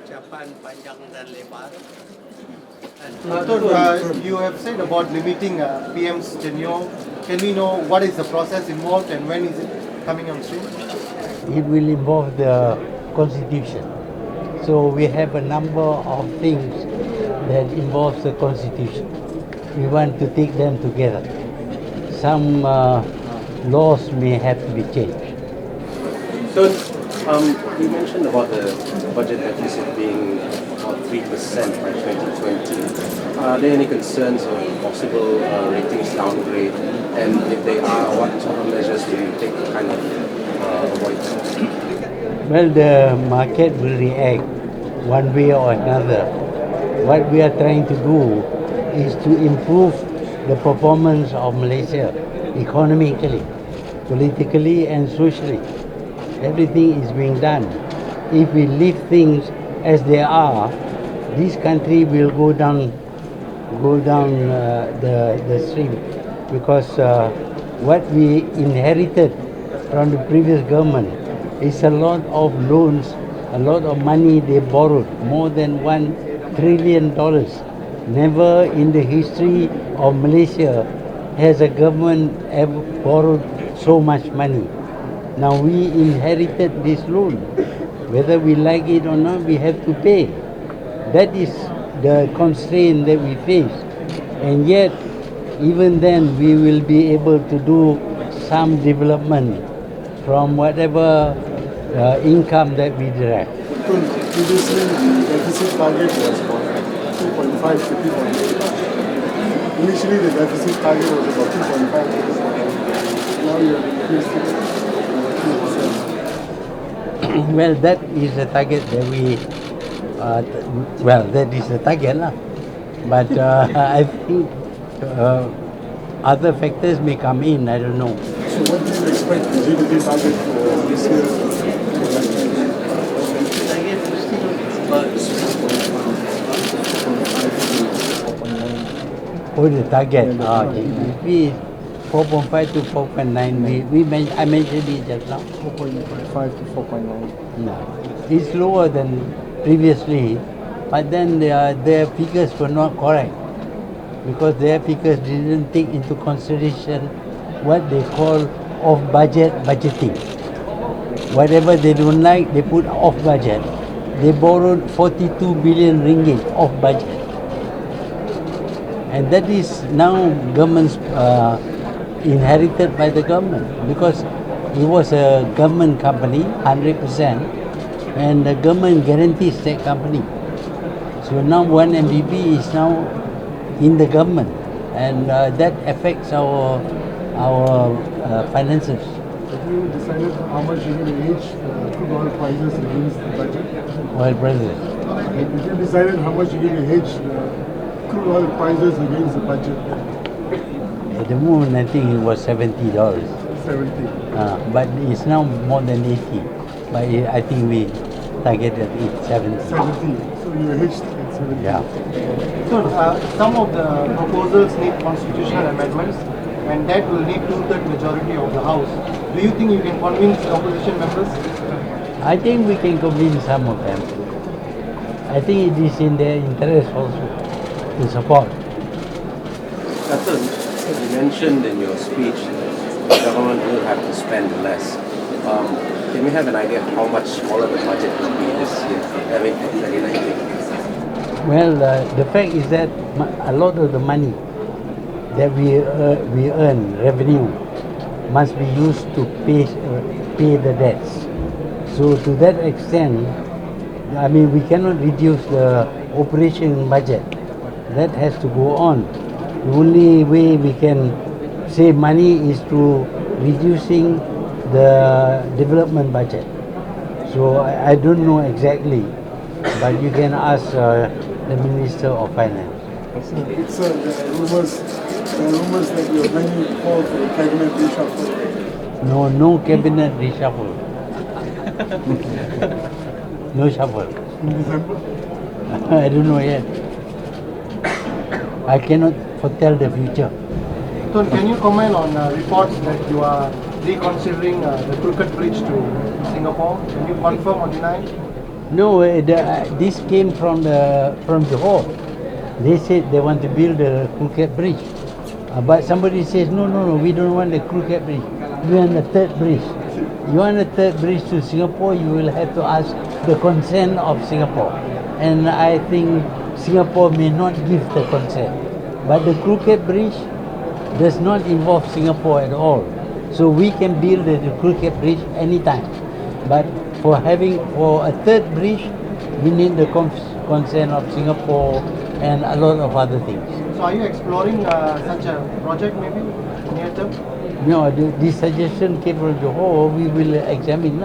ucapan panjang dan lebar. You have said about limiting PM's tenure. Can we know what is the process involved and when is it coming on stream? It will involve the constitution. So we have a number of things that involves the constitution. We want to take them together. Some laws may have to be changed. So, you mentioned about the budget deficit being about 3% by 2020. Are there any concerns of possible ratings downgrade? And if they are, what sort of measures will you take to kind of avoid that? Well, the market will react one way or another. What we are trying to do is to improve the performance of Malaysia economically, politically and socially. Everything is being done. If we leave things as they are, this country will go down the stream, because what we inherited from the previous government is a lot of loans, a lot of money they borrowed, more than $1 trillion. Never in the history of Malaysia has a government ever borrowed so much money. Now we inherited this loan. Whether we like it or not, we have to pay. That is the constraint that we face. And yet, even then, we will be able to do some development from whatever income that we derive. Previously, the deficit target was about 2.5 to 2.8. Initially, the deficit target was about 2.5%. Now you have increased it to 2%. Well, that is the target that we, that is the target lah. But I think other factors may come in, I don't know. So what do you expect the GDP target for this year? Oh, the target. We 4.5 to 4.9. I mentioned it just now. 4.5 to 4.9. No, it's lower than previously, but then their figures were not correct, because their figures didn't take into consideration what they call off-budget budgeting. Whatever they don't like, they put off-budget. They borrowed 42 billion ringgit off-budget. And that is now government's inherited by the government, because it was a government company, 100%, and the government guarantees that company. So now one MBB is now in the government, and that affects our finances. Have you decided how much you're going to hedge crude oil prices against the budget? Oil prices. Have you decided how much you're going to hedge crude oil prices against the budget? At the moment, I think it was $70. 70. But it's now more than 80. But I think we targeted it 70. 70. So you're hedged at 70. Yeah. So some of the proposals need constitutional amendments, and that will need 2/3 majority of the House. Do you think you can convince opposition members? I think we can convince some of them. I think it is in their interest also to support. Tun, you mentioned in your speech the government will have to spend less. Can we have an idea of how much smaller the budget will be this year, 2019? Well, the fact is that a lot of the money that we earn, revenue, must be used to pay the debts. So to that extent, I mean, we cannot reduce the operation budget. That has to go on. The only way we can save money is through reducing the development budget. So I don't know exactly, but you can ask the Minister of Finance. It's the rumors that you're planning to call for a cabinet reshuffle. No cabinet reshuffle. No shuffle. In December? I don't know yet. I cannot foretell the future. So can you comment on reports that you are reconsidering the Crooked Bridge to Singapore? Can you confirm or deny? No, this came from Johor. They said they want to build a crooked bridge. But somebody says, no, we don't want a crooked bridge. We want a third bridge. You want a third bridge to Singapore, you will have to ask the consent of Singapore. And I think Singapore may not give the consent. But the crooked bridge does not involve Singapore at all. So we can build the crooked bridge anytime. But for a third bridge, we need the consent of Singapore and a lot of other things. So are you exploring such a project maybe near term? No, this suggestion came from Johor, we will examine.